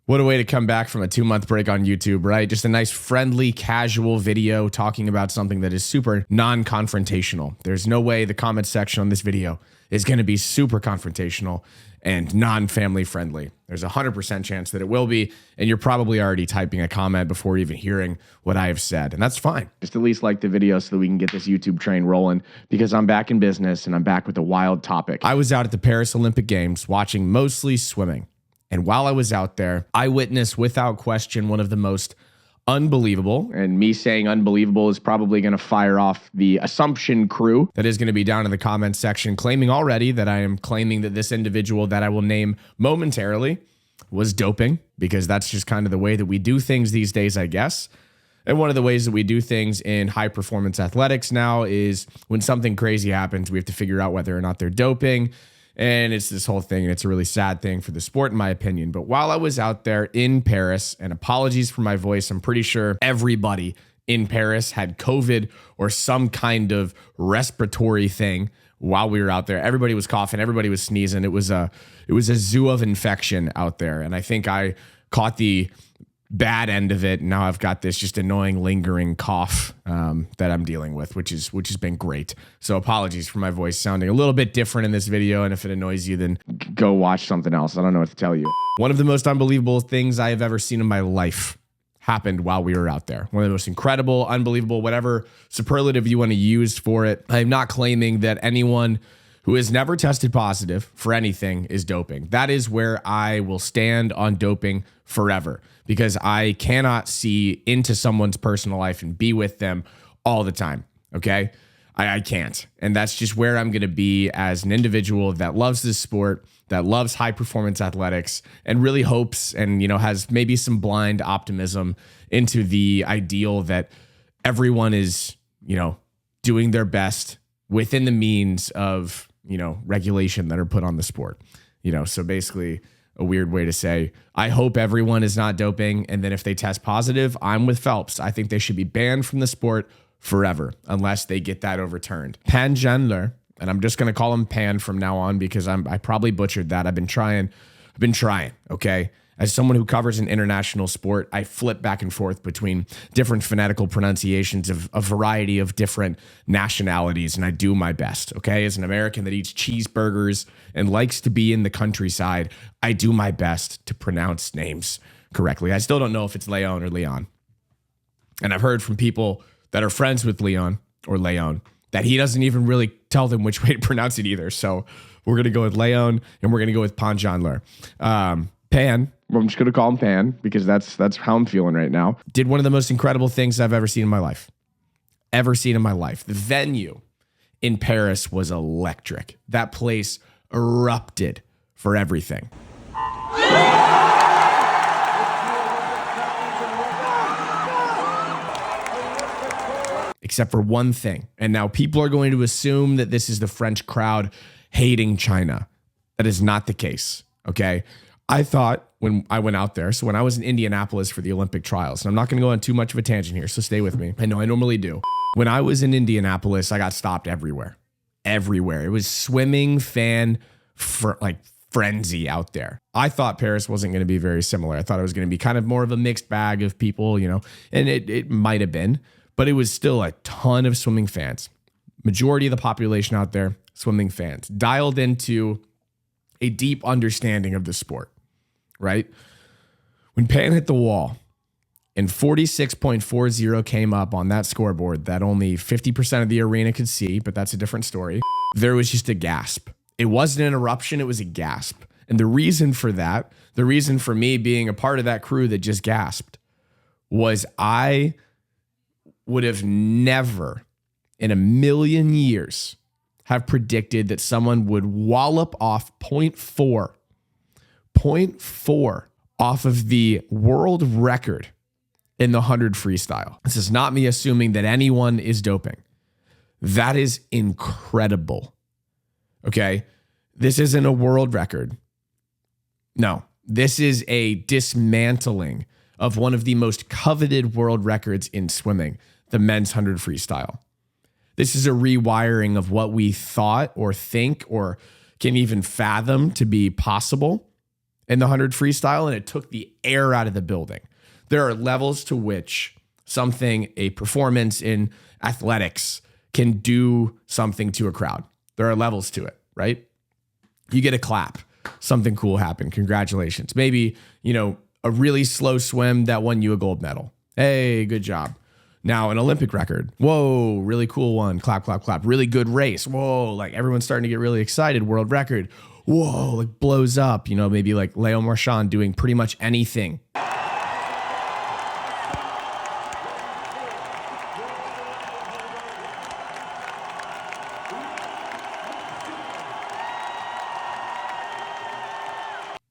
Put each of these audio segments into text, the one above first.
What a way to come back from a 2-month break on YouTube, right? Just a nice, friendly, casual video talking about something that is super non-confrontational. There's no way the comment section on this video is going to be super confrontational and non-family friendly. There's a 100% chance that it will be, and you're probably already typing a comment before even hearing what I have said, and that's fine. Just at least like the video so that we can get this YouTube train rolling, because I'm back in business and I'm back with a wild topic. I was out at the Paris Olympic Games watching mostly swimming. And while I was out there, I witnessed without question one of the most unbelievable, and me saying unbelievable is probably going to fire off the assumption crew that is going to be down in the comments section claiming already that I am claiming that this individual that I will name momentarily was doping, because that's just kind of the way that we do things these days, I guess. And one of the ways that we do things in high performance athletics now is when something crazy happens, we have to figure out whether or not they're doping. And it's this whole thing, and it's a really sad thing for the sport, in my opinion. But while I was out there in Paris, and apologies for my voice, I'm pretty sure everybody in Paris had COVID or some kind of respiratory thing while we were out there. Everybody was coughing, everybody was sneezing. It was a zoo of infection out there. And I think I caught the bad end of it. Now I've got this just annoying lingering cough that I'm dealing with, which has been great. So apologies for my voice sounding a little bit different in this video. And if it annoys you, then go watch something else. I don't know what to tell you. One of the most unbelievable things I have ever seen in my life happened while we were out there. One of the most incredible, unbelievable, whatever superlative you want to use for it. I'm not claiming that anyone who has never tested positive for anything is doping. That is where I will stand on doping forever, because I cannot see into someone's personal life and be with them all the time, okay? I can't. And that's just where I'm going to be as an individual that loves this sport, that loves high performance athletics, and really hopes and, has maybe some blind optimism into the ideal that everyone is, doing their best within the means of, regulation that are put on the sport. So basically a weird way to say, I hope everyone is not doping. And then if they test positive, I'm with Phelps. I think they should be banned from the sport forever unless they get that overturned. Pan Zhanle, and I'm just going to call him Pan from now on because I probably butchered that. I've been trying. Okay. As someone who covers an international sport, I flip back and forth between different phonetical pronunciations of a variety of different nationalities, and I do my best, okay? As an American that eats cheeseburgers and likes to be in the countryside, I do my best to pronounce names correctly. I still don't know if it's Leon or Leon. And I've heard from people that are friends with Leon or Leon that he doesn't even really tell them which way to pronounce it either. So we're going to go with Leon, and we're going to go with Pan Zhanle. Pan, I'm just going to call him Pan because that's how I'm feeling right now, did one of the most incredible things I've ever seen in my life. The venue in Paris was electric. That place erupted for everything. Except for one thing. And now people are going to assume that this is the French crowd hating China. That is not the case, okay? I thought when I went out there, so when I was in Indianapolis for the Olympic trials, and I'm not going to go on too much of a tangent here, so stay with me. I know I normally do. When I was in Indianapolis, I got stopped everywhere. It was swimming fan frenzy out there. I thought Paris wasn't going to be very similar. I thought it was going to be kind of more of a mixed bag of people, and it might have been, but it was still a ton of swimming fans. Majority of the population out there, swimming fans, dialed into a deep understanding of the sport, right? When Pan hit the wall and 46.40 came up on that scoreboard that only 50% of the arena could see, but that's a different story, there was just a gasp. It wasn't an eruption, it was a gasp. And the reason for that, the reason for me being a part of that crew that just gasped, was I would have never in a million years have predicted that someone would wallop off 0.4 off of the world record in the 100 freestyle. This is not me assuming that anyone is doping. That is incredible. Okay? This isn't a world record. No, this is a dismantling of one of the most coveted world records in swimming, the men's 100 freestyle. This is a rewiring of what we thought or think or can even fathom to be possible. in the 100 freestyle, and it took the air out of the building. There are levels to which a performance in athletics can do something to a crowd. There are levels to it, right? You get a clap, something cool happened. Congratulations. Maybe, a really slow swim that won you a gold medal. Hey, good job. Now an Olympic record. Whoa, really cool one. Clap, clap, clap. Really good race. Whoa, like everyone's starting to get really excited. World record. Whoa, like blows up. Maybe like Leo Marchand doing pretty much anything.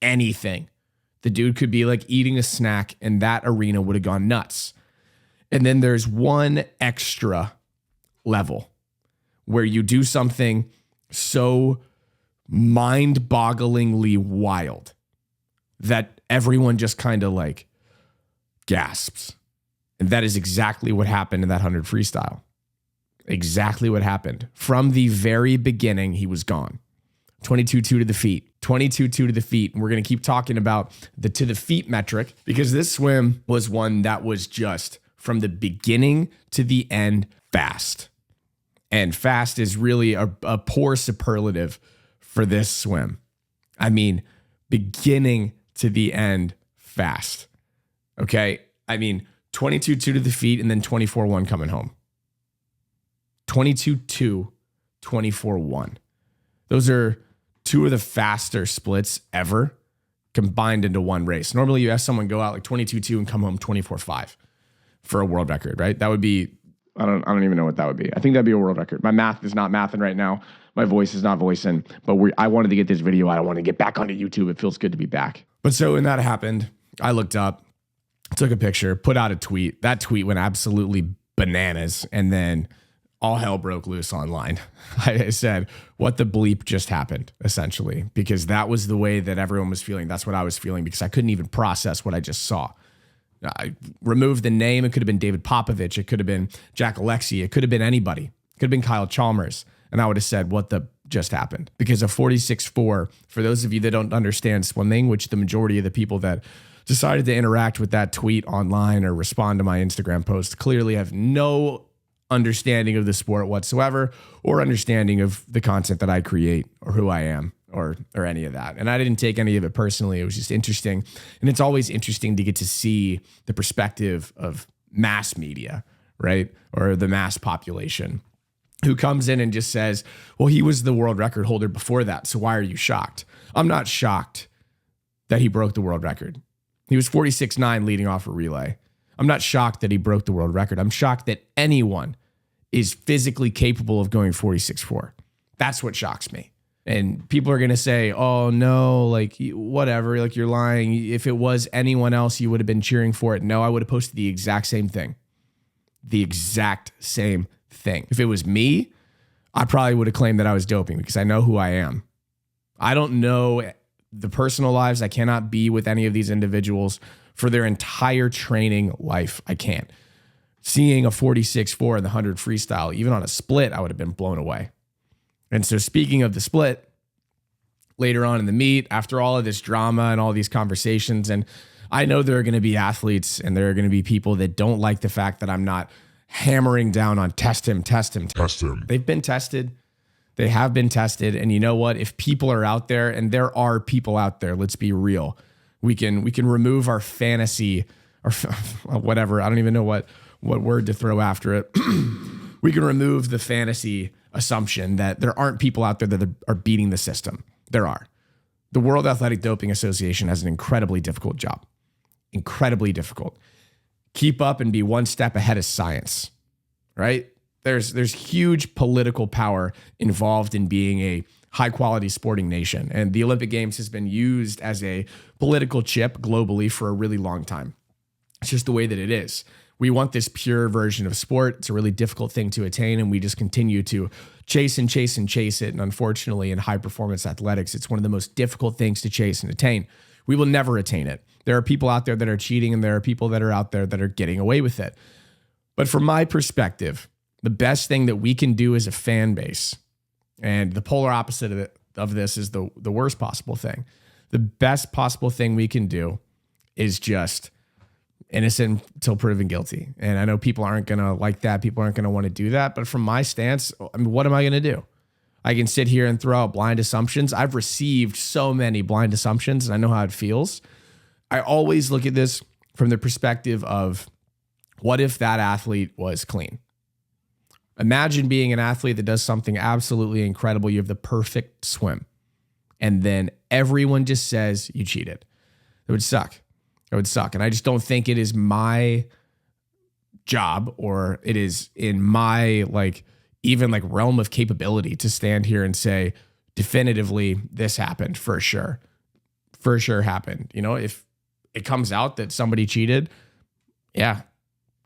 Anything. The dude could be like eating a snack and that arena would have gone nuts. And then there's one extra level where you do something so mind-bogglingly wild that everyone just kind of like gasps. And that is exactly what happened in that 100 freestyle. Exactly what happened. From the very beginning, he was gone. 22-2 to the feet. 22-2 to the feet. And we're going to keep talking about the to the feet metric because this swim was one that was just from the beginning to the end fast. And fast is really a poor superlative for this swim. I mean, beginning to the end fast. Okay? I mean, 22-2 to the feet and then 24-1 coming home. 22-2, 24-1. Those are two of the faster splits ever combined into one race. Normally you have someone go out like 22-2 and come home 24-5 for a world record, right? That would be, I don't even know what that would be. I think that'd be a world record. My math is not mathing right now. My voice is not voicing, but I wanted to get this video out. I want to get back onto YouTube. It feels good to be back. But so when that happened, I looked up, took a picture, put out a tweet. That tweet went absolutely bananas. And then all hell broke loose online. I said, what the bleep just happened, essentially, because that was the way that everyone was feeling. That's what I was feeling because I couldn't even process what I just saw. I removed the name. It could have been David Popovich. It could have been Jack Alexie. It could have been anybody. It could have been Kyle Chalmers. And I would have said, what the just happened? Because a 46.4, for those of you that don't understand swimming, which the majority of the people that decided to interact with that tweet online or respond to my Instagram post clearly have no understanding of the sport whatsoever or understanding of the content that I create or who I am or any of that. And I didn't take any of it personally. It was just interesting. And it's always interesting to get to see the perspective of mass media, right? Or the mass population who comes in and just says, well, he was the world record holder before that. So why are you shocked? I'm not shocked that he broke the world record. He was 46.9 leading off a relay. I'm not shocked that he broke the world record. I'm shocked that anyone is physically capable of going 46.4. That's what shocks me. And people are going to say, oh no, like whatever, like you're lying. If it was anyone else, you would have been cheering for it. No, I would have posted the exact same thing. The exact same thing. If it was me, I probably would have claimed that I was doping because I know who I am. I don't know the personal lives. I cannot be with any of these individuals for their entire training life. I can't. Seeing a 46.4 in the 100 freestyle, even on a split, I would have been blown away. And so speaking of the split, later on in the meet, after all of this drama and all these conversations, and I know there are going to be athletes and there are going to be people that don't like the fact that I'm not hammering down on test him. They've been tested. They have been tested. And you know what? If people are out there, and there are people out there, let's be real, we can remove our fantasy or whatever. I don't even know what word to throw after it. We can remove the fantasy assumption that there aren't people out there that are beating the system. There are. The World Athletic Doping Association has an incredibly difficult job. Incredibly difficult. Keep up and be one step ahead of science, right? There's huge political power involved in being a high quality sporting nation. And the Olympic Games has been used as a political chip globally for a really long time. It's just the way that it is. We want this pure version of sport. It's a really difficult thing to attain, and we just continue to chase it. And unfortunately, in high performance athletics, it's one of the most difficult things to chase and attain. We will never attain it. There are people out there that are cheating, and there are people that are out there that are getting away with it. But from my perspective, the best thing that we can do as a fan base, and the polar opposite of this is the worst possible thing. The best possible thing we can do is just innocent until proven guilty. And I know people aren't going to like that. People aren't going to want to do that. But from my stance, I mean, what am I going to do? I can sit here and throw out blind assumptions. I've received so many blind assumptions and I know how it feels. I always look at this from the perspective of what if that athlete was clean? Imagine being an athlete that does something absolutely incredible. You have the perfect swim. And then everyone just says you cheated. It would suck. It would suck. And I just don't think it is my job or it is in my even realm of capability to stand here and say definitively this happened for sure. For sure happened. You know, if it comes out that somebody cheated, yeah,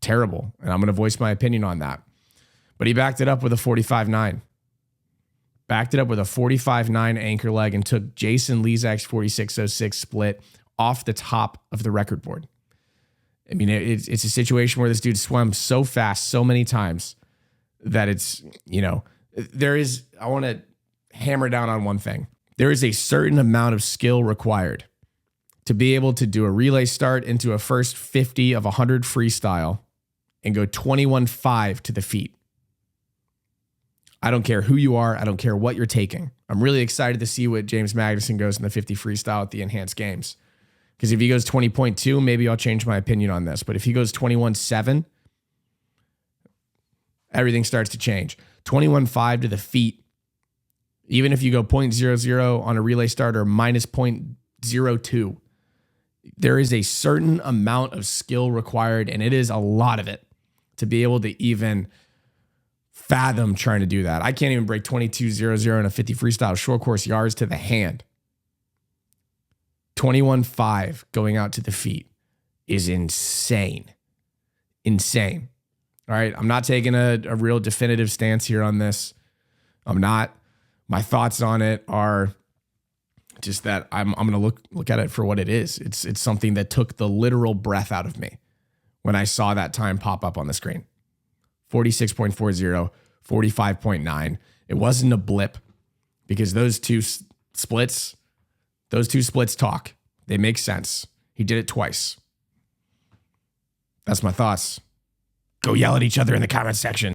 terrible. And I'm going to voice my opinion on that. But he backed it up with a 45-9. Backed it up with a 45-9 anchor leg and took Jason Lezak's 46.06 split off the top of the record board. I mean, it's a situation where this dude swam so fast so many times that it's, I want to hammer down on one thing. There is a certain amount of skill required to be able to do a relay start into a first 50 of 100 freestyle and go 21.5 to the feet. I don't care who you are. I don't care what you're taking. I'm really excited to see what James Magnuson goes in the 50 freestyle at the enhanced games. Because if he goes 20.2, maybe I'll change my opinion on this. But if he goes 21.7, everything starts to change. 21.5 to the feet. Even if you go 0.00 on a relay start or minus 0.02, there is a certain amount of skill required, and it is a lot of it to be able to even fathom trying to do that. I can't even break 22.00 in a 50 freestyle short course yards to the hand. 21.5 going out to the feet is insane. Insane. All right. I'm not taking a real definitive stance here on this. I'm not. My thoughts on it are just that I'm going to look at it for what it is. It's something that took the literal breath out of me when I saw that time pop up on the screen. 46.40, 45.9. It wasn't a blip because those two splits talk. They make sense. He did it twice. That's my thoughts. Go yell at each other in the comment section.